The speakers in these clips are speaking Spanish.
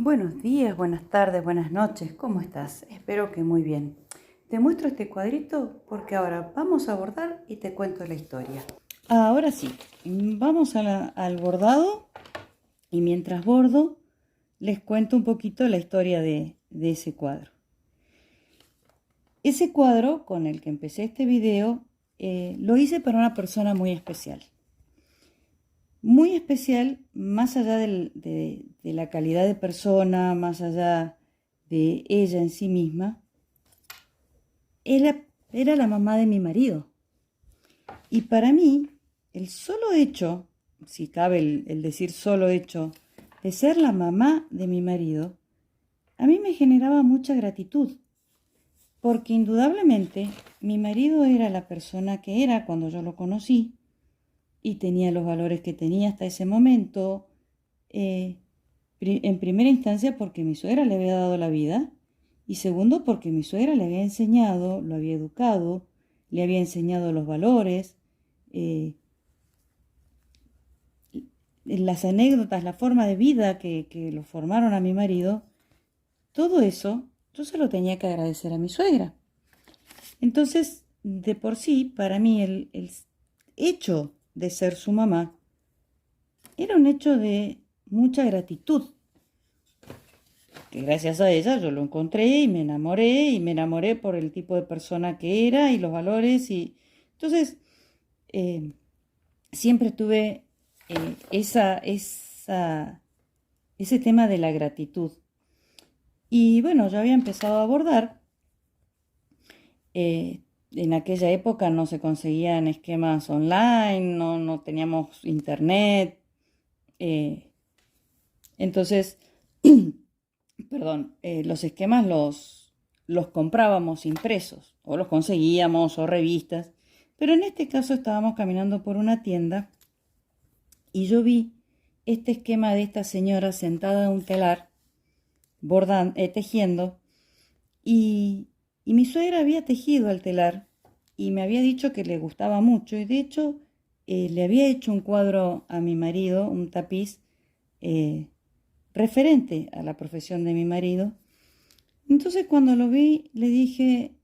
Buenos días, buenas tardes, buenas noches, ¿cómo estás? Espero que muy bien. Te muestro este cuadrito porque ahora vamos a bordar y te cuento la historia. Ahora sí, vamos al bordado y mientras bordo les cuento un poquito la historia de ese cuadro. Ese cuadro con el que empecé este video lo hice para una persona muy especial. Muy especial, más allá de la calidad de persona, más allá de ella en sí misma, era la mamá de mi marido. Y para mí, el solo hecho, si cabe el decir solo hecho, de ser la mamá de mi marido, a mí me generaba mucha gratitud, porque indudablemente mi marido era la persona que era cuando yo lo conocí, y tenía los valores que tenía hasta ese momento, en primera instancia porque mi suegra le había dado la vida y segundo porque mi suegra le había enseñado, lo había educado, le había enseñado los valores, las anécdotas, la forma de vida que lo formaron a mi marido. Todo eso yo se lo tenía que agradecer a mi suegra. Entonces, de por sí, para mí el hecho de ser su mamá era un hecho de mucha gratitud, que gracias a ella yo lo encontré y me enamoré por el tipo de persona que era y los valores. Y entonces siempre tuve ese tema de la gratitud. Y bueno, yo había empezado a bordar. En aquella época no se conseguían esquemas online, no teníamos internet. Entonces, perdón, los esquemas los comprábamos impresos, o los conseguíamos, o revistas. Pero en este caso estábamos caminando por una tienda y yo vi este esquema de esta señora sentada en un telar, tejiendo, y mi suegra había tejido al telar y me había dicho que le gustaba mucho, y de hecho le había hecho un cuadro a mi marido, un tapiz referente a la profesión de mi marido. Entonces cuando lo vi le dije: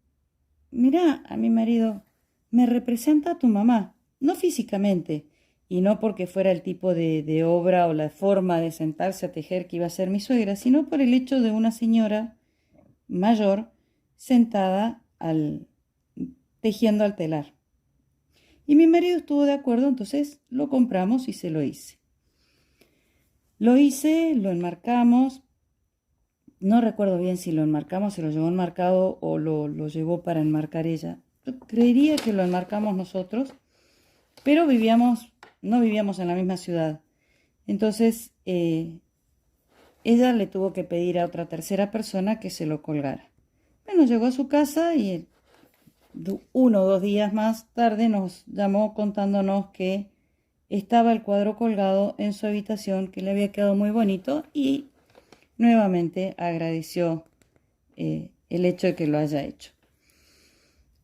mirá, a mi marido, me representa a tu mamá, no físicamente, y no porque fuera el tipo de obra o la forma de sentarse a tejer que iba a ser mi suegra, sino por el hecho de una señora mayor sentada tejiendo al telar. Y mi marido estuvo de acuerdo, entonces lo compramos y se lo hice. Lo hice, lo enmarcamos. No recuerdo bien si lo enmarcamos, si lo llevó enmarcado o lo llevó para enmarcar ella. Yo creería que lo enmarcamos nosotros, pero no vivíamos en la misma ciudad. Entonces, ella le tuvo que pedir a otra tercera persona que se lo colgara. Bueno, llegó a su casa y 1 o 2 días más tarde nos llamó contándonos que estaba el cuadro colgado en su habitación, que le había quedado muy bonito, y nuevamente agradeció el hecho de que lo haya hecho.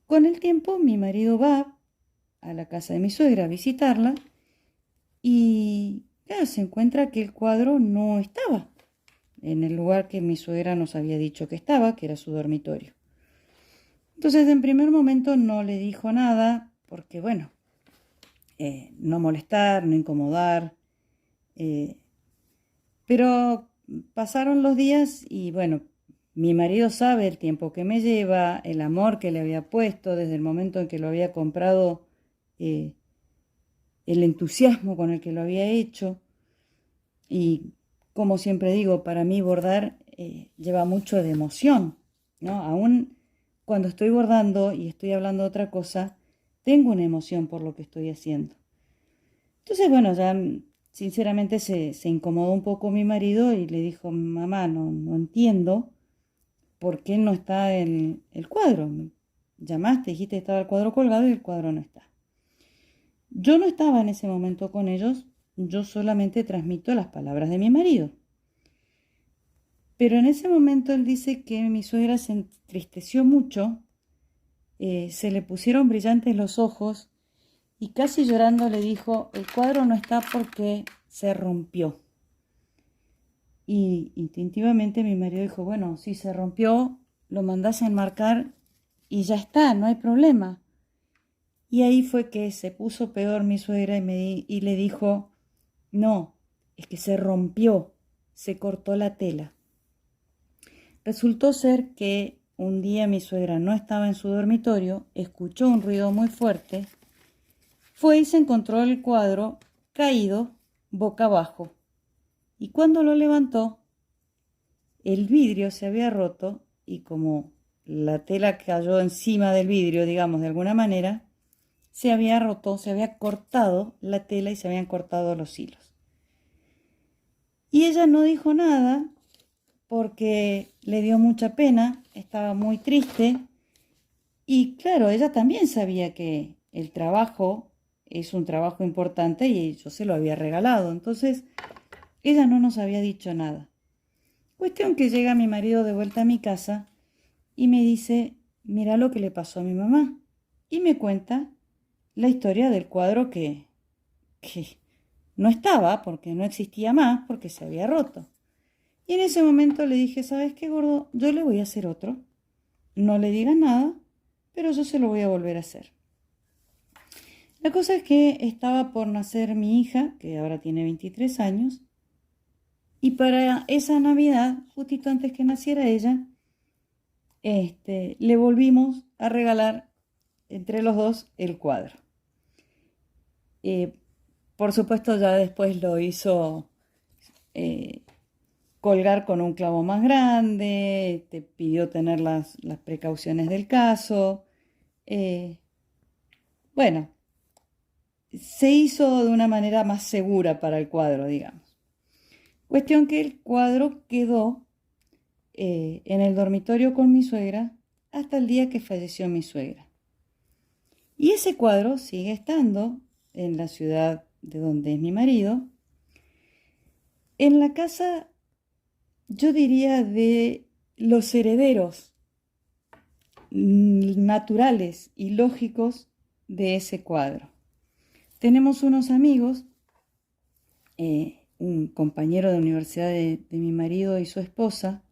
Con el tiempo mi marido va a la casa de mi suegra a visitarla y se encuentra que el cuadro no estaba en el lugar que mi suegra nos había dicho que estaba, que era su dormitorio. Entonces en primer momento no le dijo nada porque, bueno, no molestar, no incomodar, pero pasaron los días y bueno, mi marido sabe el tiempo que me lleva, el amor que le había puesto desde el momento en que lo había comprado, el entusiasmo con el que lo había hecho. Y como siempre digo, para mí bordar lleva mucho de emoción, ¿no? Aún cuando estoy bordando y estoy hablando de otra cosa, tengo una emoción por lo que estoy haciendo. Entonces, bueno, ya sinceramente se incomodó un poco mi marido y le dijo: mamá, no entiendo por qué no está el cuadro. Llamaste, dijiste que estaba el cuadro colgado y el cuadro no está. Yo no estaba en ese momento con ellos, yo solamente transmito las palabras de mi marido. Pero en ese momento él dice que mi suegra se entristeció mucho, se le pusieron brillantes los ojos y casi llorando le dijo: el cuadro no está porque se rompió. Y instintivamente mi marido dijo, bueno, si se rompió, lo mandás a enmarcar y ya está, no hay problema. Y ahí fue que se puso peor mi suegra y le dijo, no, es que se rompió, se cortó la tela. Resultó ser que un día mi suegra no estaba en su dormitorio, escuchó un ruido muy fuerte, fue y se encontró el cuadro caído boca abajo. Y cuando lo levantó, el vidrio se había roto y como la tela cayó encima del vidrio, digamos, de alguna manera, se había roto, se había cortado la tela y se habían cortado los hilos. Y ella no dijo nada porque le dio mucha pena, estaba muy triste y claro, ella también sabía que el trabajo es un trabajo importante y yo se lo había regalado, entonces ella no nos había dicho nada. Cuestión que llega mi marido de vuelta a mi casa y me dice, mira lo que le pasó a mi mamá. Y me cuenta la historia del cuadro que no estaba porque no existía más, porque se había roto. Y en ese momento le dije, ¿sabes qué, gordo? Yo le voy a hacer otro. No le digas nada, pero yo se lo voy a volver a hacer. La cosa es que estaba por nacer mi hija, que ahora tiene 23 años, y para esa Navidad, justito antes que naciera ella, le volvimos a regalar entre los dos el cuadro. Por supuesto, ya después lo hizo colgar con un clavo más grande, te pidió tener las precauciones del caso. Bueno, se hizo de una manera más segura para el cuadro, digamos. Cuestión que el cuadro quedó en el dormitorio con mi suegra hasta el día que falleció mi suegra. Y ese cuadro sigue estando en la ciudad de donde es mi marido, en la casa, yo diría, de los herederos naturales y lógicos de ese cuadro. Tenemos unos amigos, un compañero de universidad de mi marido y su esposa,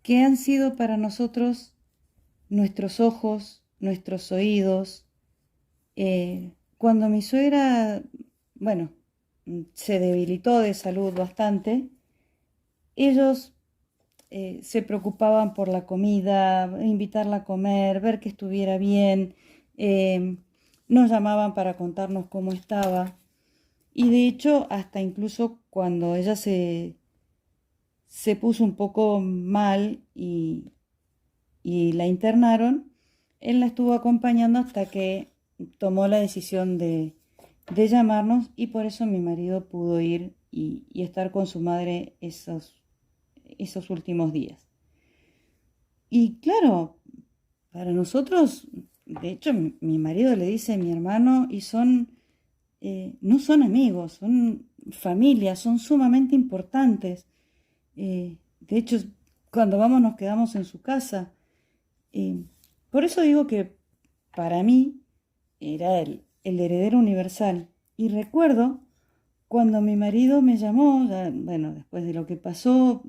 que han sido para nosotros nuestros ojos, nuestros oídos. Cuando mi suegra, bueno, se debilitó de salud bastante, ellos se preocupaban por la comida, invitarla a comer, ver que estuviera bien, nos llamaban para contarnos cómo estaba. Y de hecho, hasta incluso cuando ella se puso un poco mal y la internaron, él la estuvo acompañando hasta que tomó la decisión de llamarnos y por eso mi marido pudo ir y estar con su madre esos últimos días. Y claro, para nosotros, de hecho, mi marido le dice a mi hermano y no son amigos, son familia, son sumamente importantes. De hecho, cuando vamos nos quedamos en su casa. Por eso digo que para mí era el heredero universal. Y recuerdo cuando mi marido me llamó, bueno, después de lo que pasó,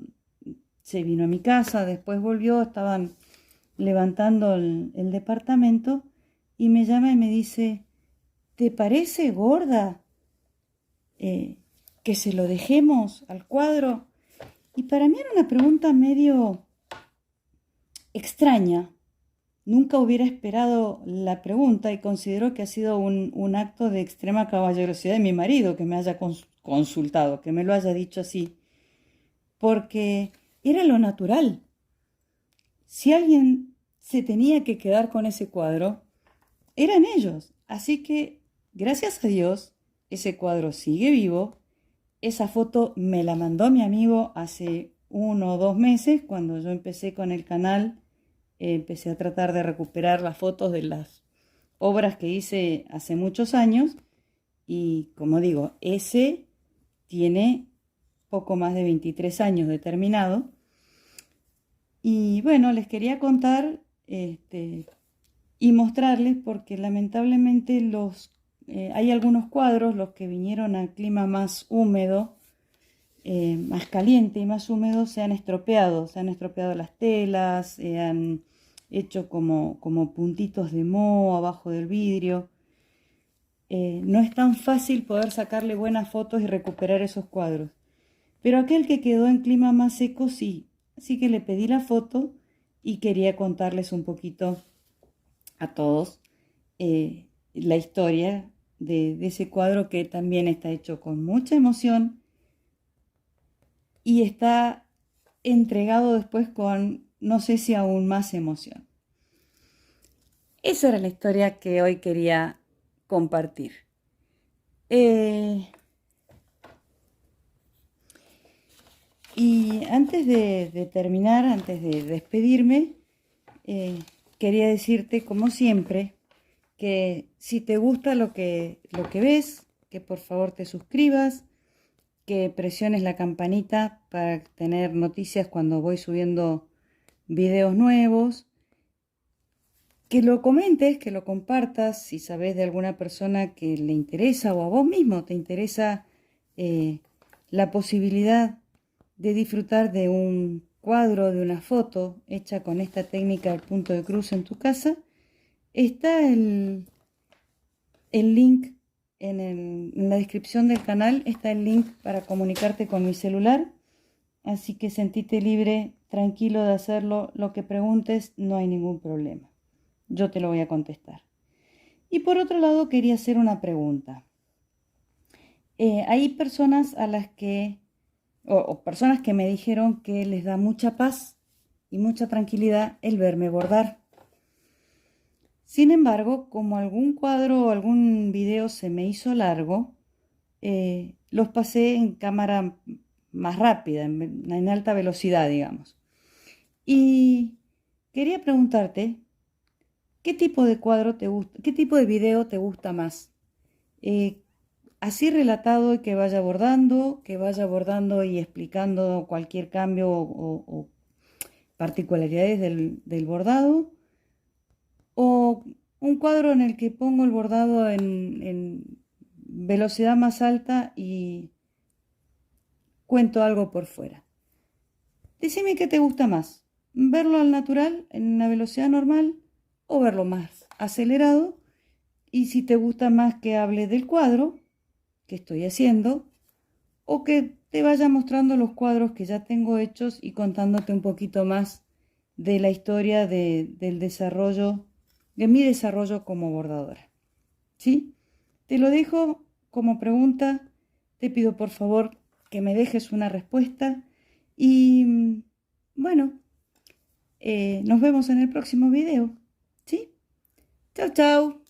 se vino a mi casa, después volvió, estaban levantando el departamento y me llama y me dice, ¿te parece, gorda, que se lo dejemos al cuadro? Y para mí era una pregunta medio extraña. Nunca hubiera esperado la pregunta y considero que ha sido un acto de extrema caballerosidad de mi marido que me haya consultado, que me lo haya dicho así, porque era lo natural. Si alguien se tenía que quedar con ese cuadro, eran ellos. Así que, gracias a Dios, ese cuadro sigue vivo. Esa foto me la mandó mi amigo hace 1 o 2 meses, cuando yo empecé con el canal. Empecé a tratar de recuperar las fotos de las obras que hice hace muchos años. Y como digo, ese tiene poco más de 23 años de terminado. Y bueno, les quería contar y mostrarles porque lamentablemente hay algunos cuadros, los que vinieron al clima más húmedo, más caliente y más húmedo se han estropeado las telas, se han hecho como puntitos de moho abajo del vidrio. No es tan fácil poder sacarle buenas fotos y recuperar esos cuadros. Pero aquel que quedó en clima más seco sí. Así que le pedí la foto y quería contarles un poquito a todos la historia de ese cuadro que también está hecho con mucha emoción y está entregado después con, no sé si aún más emoción. Esa era la historia que hoy quería compartir. Y antes de terminar, antes de despedirme, quería decirte, como siempre, que si te gusta lo que ves, que por favor te suscribas, que presiones la campanita para tener noticias cuando voy subiendo videos nuevos, que lo comentes, que lo compartas si sabes de alguna persona que le interesa o a vos mismo te interesa la posibilidad de disfrutar de un cuadro, de una foto hecha con esta técnica del punto de cruz en tu casa. Está el link en la descripción del canal, está el link para comunicarte con mi celular, así que sentite libre, tranquilo de hacerlo, lo que preguntes no hay ningún problema, yo te lo voy a contestar. Y por otro lado quería hacer una pregunta. Hay personas a las que, o personas que me dijeron que les da mucha paz y mucha tranquilidad el verme bordar. Sin embargo, como algún cuadro o algún video se me hizo largo, los pasé en cámara más rápida, en alta velocidad, digamos. Y quería preguntarte, ¿qué tipo de cuadro te gusta, qué tipo de video te gusta más? Así relatado y que vaya bordando y explicando cualquier cambio o particularidades del bordado, o un cuadro en el que pongo el bordado en velocidad más alta y cuento algo por fuera. Decime qué te gusta más, verlo al natural, en una velocidad normal, o verlo más acelerado, y si te gusta más que hable del cuadro que estoy haciendo, o que te vaya mostrando los cuadros que ya tengo hechos y contándote un poquito más de la historia del desarrollo, de mi desarrollo como bordadora. ¿Sí? Te lo dejo como pregunta, te pido por favor que me dejes una respuesta y bueno, nos vemos en el próximo video. ¿Sí? Chao, chao.